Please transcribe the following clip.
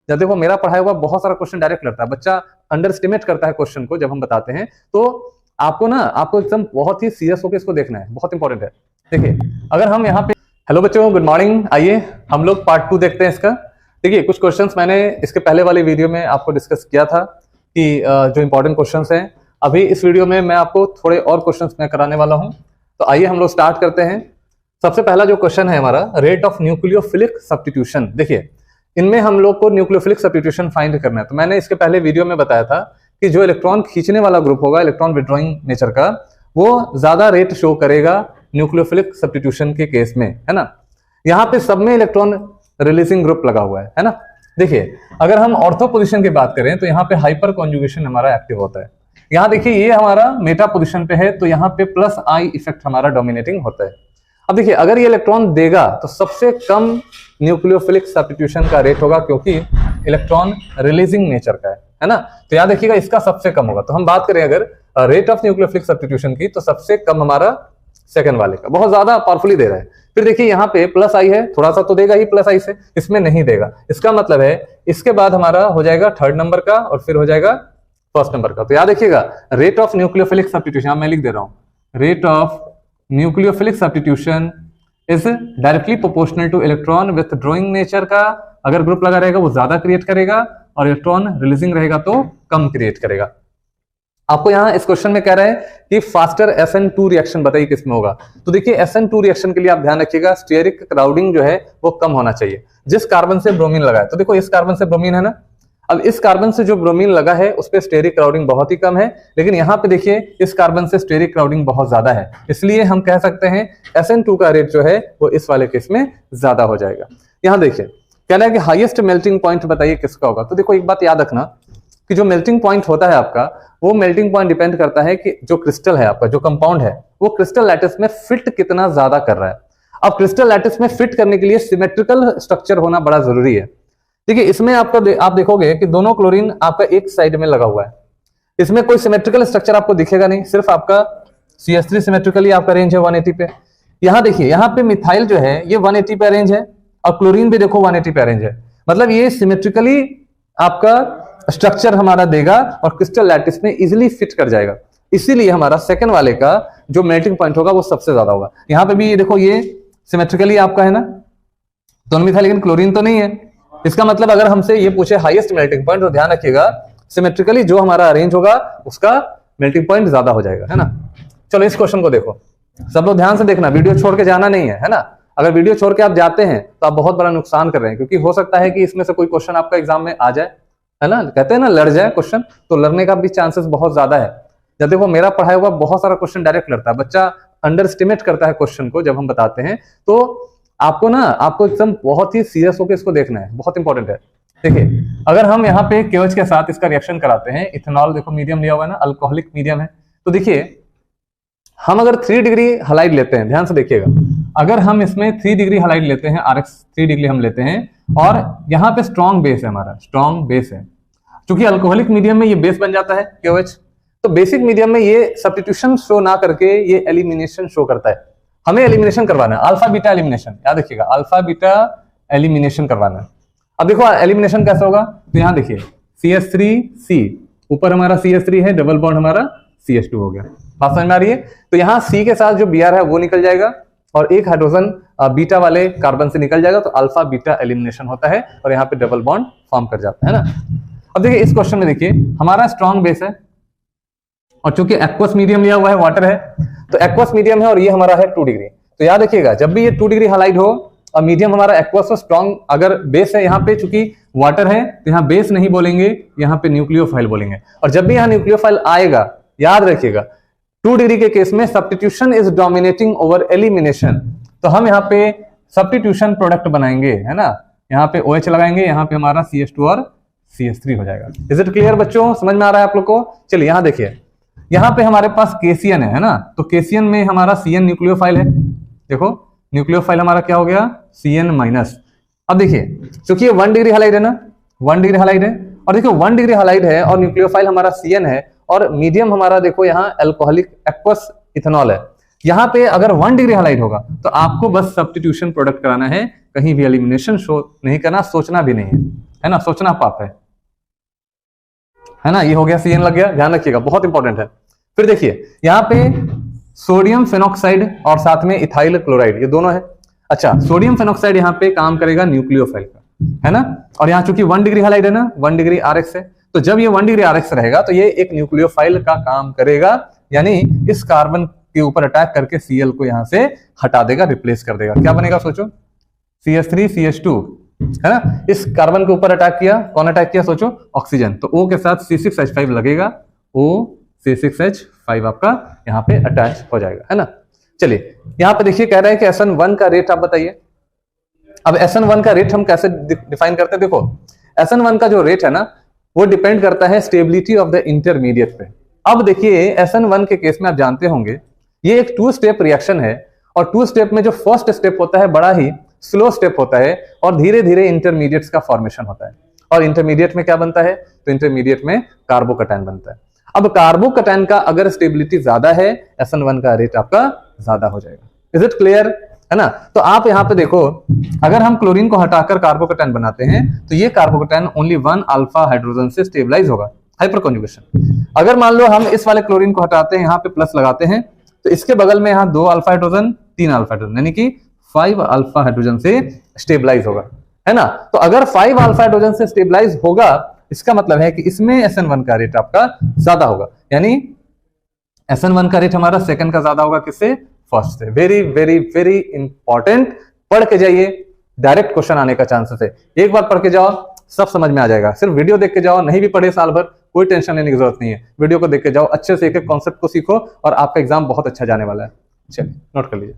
जब देखो मेरा पढ़ाया हुआ बहुत सारा क्वेश्चन डायरेक्ट लगता है, बच्चा अंडर एस्टिमेट करता है क्वेश्चन को जब हम बताते हैं, तो आपको एकदम बहुत ही सीरियस होकर इसको देखना है, बहुत इंपॉर्टेंट है। देखिए अगर हम यहाँ पे, हेलो बच्चों, गुड मॉर्निंग, आइए हम लोग पार्ट 2 देखते हैं इसका। देखिए कुछ क्वेश्चंस मैंने इसके पहले वाले वीडियो में आपको डिस्कस किया था कि जो इंपॉर्टेंट क्वेश्चंस हैं, अभी इस वीडियो में मैं आपको थोड़े और क्वेश्चंस मैं कराने वाला हूं। तो आइए हम लोग स्टार्ट करते हैं। सबसे पहला जो क्वेश्चन है हमारा, रेट ऑफ न्यूक्लियोफिलिक सब्स्टिट्यूशन। देखिए इनमें हम लोग को न्यूक्लियोफिलिक सब्स्टिट्यूशन फाइंड करना है। तो मैंने इसके पहले वीडियो में बताया था कि जो इलेक्ट्रॉन खींचने वाला ग्रुप होगा, इलेक्ट्रॉन विड्रॉइंग नेचर का, वो ज्यादा रेट शो करेगा न्यूक्लियोफिलिक सब्स्टिट्यूशन के केस में, है ना। यहाँ पे सब में इलेक्ट्रॉन रिलीजिंग ग्रुप लगा हुआ है ना। देखिए अगर हम ऑर्थो पोजीशन की बात करें तो यहाँ पे हाइपर कॉन्जुगेशन हमारा एक्टिव होता है। यहाँ देखिए ये हमारा मेटा पोजीशन पे है, तो यहाँ पे प्लस आई इफेक्ट हमारा डोमिनेटिंग होता है। अब देखिए अगर ये इलेक्ट्रॉन देगा तो सबसे कम न्यूक्लियोफिलिक सब्स्टिट्यूशन का रेट होगा, क्योंकि इलेक्ट्रॉन रिलीजिंग नेचर का है ना। तो याद रखिएगा इसका सबसे कम होगा। तो हम बात करें अगर रेट ऑफ न्यूक्लियोफिलिक सब्स्टिट्यूशन की, तो सबसे कम हमारा सेकंड वाले का, बहुत ज्यादा पावरफुली दे रहा है। फिर देखिए यहाँ पे प्लस आई है, थोड़ा सा तो देगा ही प्लस आई से, इसमें नहीं देगा। इसका मतलब है इसके बाद हमारा हो जाएगा थर्ड नंबर का और फिर हो जाएगा फर्स्ट नंबर का। तो याद रखिएगा रेट ऑफ न्यूक्लियोफिलिक सब्स्टिट्यूशन मैं लिख दे रहा हूं, rate of nucleophilic substitution is directly proportional two electron with drawing nature का। अगर ग्रुप लगा रहेगा वो ज्यादा क्रिएट करेगा और इलेक्ट्रॉन रिलीजिंग रहेगा तो कम क्रिएट करेगा। आपको यहाँ इस क्वेश्चन में कह रहे हैं कि फास्टर SN2 रिएक्शन बताइए किसमें होगा। तो देखिए SN2 रिएक्शन के लिए आप ध्यान रखिएगा स्टेरिक क्राउडिंग जो है वो कम होना चाहिए। जिस कार्बन से ब्रोमीन लगा है, तो देखो इस कार्बन से ब्रोमीन है ना, अब इस कार्बन से जो ब्रोमीन लगा है उस पर स्टेरिक क्राउडिंग बहुत ही कम है, लेकिन यहाँ पे देखिए इस कार्बन से स्टेरिक क्राउडिंग बहुत ज्यादा है, इसलिए हम कह सकते हैं SN2 का रेट जो है वो इस वाले केस में ज्यादा हो जाएगा। यहाँ देखिए कहना है कि हाईएस्ट मेल्टिंग पॉइंट बताइए किसका होगा। तो देखो एक बात याद रखना कि जो मेल्टिंग पॉइंट होता है आपका, वो मेल्टिंग पॉइंट डिपेंड करता है कि जो क्रिस्टल है आपका, जो कंपाउंड है, वो क्रिस्टल लैटिस में फिट कितना ज्यादा कर रहा है। अब क्रिस्टल लैटिस में फिट करने के लिए सिमेट्रिकल स्ट्रक्चर होना बड़ा जरूरी है। देखिए इसमें आप देखोगे कि दोनों क्लोरीन आपका एक साइड में लगा हुआ है, इसमें कोई सिमेट्रिकल स्ट्रक्चर आपको दिखेगा नहीं, सिर्फ आपका CH3 सिमेट्रिकली आपका रेंज है 180 पे। यहाँ देखिए यहाँ पे मिथाइल जो है ये 180 पे अरेंज है और क्लोरीन भी देखो 180 पे अरेंज है, मतलब ये सिमेट्रिकली आपका स्ट्रक्चर हमारा देगा और क्रिस्टल लैटिस में इजीली फिट कर जाएगा। इसीलिए हमारा सेकंड वाले का जो मेल्टिंग पॉइंट होगा वो सबसे ज्यादा होगा। यहाँ पे भी ये देखो ये सिमेट्रिकली आपका है ना, दोनों मिथाइल, लेकिन क्लोरीन तो नहीं है। इसका मतलब अगर हमसे ये पूछे हाईएस्ट मेल्टिंग पॉइंट, तो ध्यान रखिएगा सिमेट्रिकली जो हमारा अरेंज होगा उसका मेल्टिंग पॉइंट ज्यादा हो जाएगा, है ना। चलो इस क्वेश्चन को देखो, सब लोग ध्यान से देखना, वीडियो छोड़ के जाना नहीं है ना। अगर वीडियो छोड़ के आप जाते हैं तो आप बहुत बड़ा नुकसान कर रहे हैं, क्योंकि हो सकता है कि इसमें से कोई क्वेश्चन आपका एग्जाम में आ जाए, है ना। कहते हैं ना लड़ जाए क्वेश्चन, तो लड़ने का भी चांसेस बहुत ज्यादा है। जब देखो मेरा पढ़ाया हुआ बहुत सारा क्वेश्चन डायरेक्ट लड़ता है, बच्चा अंडर एस्टिमेट करता है क्वेश्चन को जब हम बताते हैं, तो आपको एकदम बहुत ही सीरियस होकर इसको देखना है, बहुत इंपॉर्टेंट है। देखिए अगर हम यहाँ पे KOH के साथ इसका रिएक्शन कराते हैं, इथेनॉल देखो मीडियम लिया हुआ है ना, अल्कोहलिक मीडियम है, तो देखिए हम अगर 3 डिग्री हलाइड लेते हैं, ध्यान से देखिएगा, अगर हम इसमें 3 डिग्री हलाइड लेते हैं, RX 3 डिग्री हम लेते हैं, और यहाँ पे स्ट्रॉन्ग बेस है, हमारा स्ट्रॉन्ग बेस है, क्योंकि अल्कोहलिक मीडियम में ये बेस बन जाता है KOH, तो बेसिक मीडियम में ये सब्स्टिट्यूशन शो ना करके ये एलिमिनेशन शो करता है। हमें एलिमिनेशन करवाना है, अल्फा बीटा एलिमिनेशन, याद रखिएगा अल्फा बीटा एलिमिनेशन करवाना है। अब देखो एलिमिनेशन कैसे होगा, तो यहाँ देखिए CH3C, ऊपर हमारा CH3 है, डबल बॉन्ड हमारा CH2 हो गया, बात समझ में आ रही है। तो यहाँ C के साथ जो Br है वो निकल जाएगा और एक हाइड्रोजन बीटा वाले कार्बन से निकल जाएगा, तो अल्फा बीटा एलिमिनेशन होता है और यहाँ पे डबल बॉन्ड फॉर्म कर जाता है ना। अब देखिए इस क्वेश्चन में देखिए हमारा स्ट्रॉन्ग बेस है और चूंकि एक्वस मीडियम लिया हुआ है, वाटर है, तो एक्वस मीडियम है और ये हमारा है 2 डिग्री। तो याद रखिएगा जब भी ये 2 डिग्री हलाइड हो और मीडियम हमारा एक्वस हो, स्ट्रॉन्ग अगर बेस है, यहाँ पे चूंकि वाटर है तो यहाँ बेस नहीं बोलेंगे, यहाँ पे न्यूक्लियोफाइल बोलेंगे। और जब भी यहाँ न्यूक्लियोफाइल आएगा, याद रखिएगा 2 डिग्री के केस में substitution is dominating over elimination, तो हम यहाँ पे सब्स्टिट्यूशन प्रोडक्ट बनाएंगे, है ना। यहाँ पे OH लगाएंगे, यहाँ पे हमारा CH2 और CH3 हो जाएगा। इज इट क्लियर बच्चों, समझ में आ रहा है आप लोग को। चलिए यहाँ देखिए, यहाँ पे हमारे पास KCN है ना, तो KCN में हमारा CN न्यूक्लियोफाइल है, देखो न्यूक्लियोफाइल हमारा क्या हो गया CN माइनस। अब देखिए क्योंकि ये 1 डिग्री हलाइड है ना, 1 डिग्री हलाइड है, और देखो 1 डिग्री हलाइड है और न्यूक्लियोफाइल हमारा CN है और मीडियम हमारा देखो यहाँ अल्कोहलिक एक्वस इथेनॉल है। यहाँ पे अगर 1 डिग्री हलाइड होगा तो आपको बस सब्स्टिट्यूशन प्रोडक्ट कराना है, कहीं भी एलिमिनेशन शो नहीं करना, सोचना भी नहीं है ना, सोचना पाप है ना। ये हो गया, CN लग गया, ध्यान रखिएगा, बहुत इंपॉर्टेंट है। फिर देखिए यहाँ पे सोडियम फेनॉक्साइड और साथ में इथाइल क्लोराइड, ये दोनों है। अच्छा, सोडियम फेनॉक्साइड यहाँ पे काम करेगा न्यूक्लियोफाइल का, है ना, और यहाँ चूंकि 1 डिग्री हैलाइड है ना, 1 डिग्री RX है, तो जब ये 1 डिग्री RX रहेगा तो ये एक न्यूक्लियोफाइल का काम करेगा, यानी इस कार्बन के ऊपर अटैक करके Cl को यहां से हटा देगा, रिप्लेस कर देगा। क्या बनेगा सोचो, CH3 CH2, है ना। इस कार्बन के ऊपर अटैक किया, कौन अटैक किया सोचो, ऑक्सीजन, तो O के साथ C6H5 लगेगा, O C6H5 आपका यहाँ पे अटैच हो जाएगा, है ना। चलिए यहाँ पे देखिए, कह रहा है कि SN1 का रेट आप बताइए। अब SN1 का रेट हम कैसे डिफाइन करते हैं, देखो SN1 का जो रेट है ना, वो डिपेंड करता है स्टेबिलिटी ऑफ द इंटरमीडिएट पे। अब देखिए SN1 के केस में आप जानते होंगे, ये एक 2 स्टेप रिएक्शन है, और 2 स्टेप में जो फर्स्ट स्टेप होता है बड़ा ही स्लो स्टेप होता है, और धीरे धीरे इंटरमीडिएट्स का फॉर्मेशन होता है। और इंटरमीडिएट में क्या बनता है, तो इंटरमीडिएट में कार्बोकैटायन बनता है। अब कार्बोकैटायन का अगर स्टेबिलिटी ज्यादा है, SN1 का रेट आपका ज्यादा हो जाएगा। इज इट क्लियर, है ना। तो आप यहाँ पे देखो, अगर हम क्लोरीन को हटाकर कार्बोकैटायन बनाते हैं, तो ये कार्बोकैटायन ओनली 1 अल्फा हाइड्रोजन से स्टेबलाइज होगा, हाइपर कॉन्जुगेशन। अगर मान लो हम इस वाले क्लोरीन को हटाते हैं, यहाँ पे प्लस लगाते हैं, तो इसके बगल में यहाँ 2 अल्फा हाइड्रोजन 3 अल्फा हाइड्रोजन, यानी कि 5 अल्फा हाइड्रोजन से स्टेबलाइज होगा, है ना। तो अगर 5 अल्फा हाइड्रोजन से स्टेबलाइज होगा, इसका मतलब है कि इसमें SN1 का रेट आपका ज्यादा होगा, यानी SN1 का रेट हमारा सेकंड का ज्यादा होगा, किससे, फर्स्ट से। वेरी वेरी वेरी इंपॉर्टेंट, पढ़ के जाइए, डायरेक्ट क्वेश्चन आने का चांसेस है। एक बार पढ़ के जाओ, सब समझ में आ जाएगा। सिर्फ वीडियो देख के जाओ, नहीं भी पढ़े साल भर, कोई टेंशन लेने की जरूरत नहीं है। वीडियो को देख के जाओ, अच्छे से एक एक कॉन्सेप्ट को सीखो, और आपका एग्जाम बहुत अच्छा जाने वाला है। चलिए नोट कर लीजिए।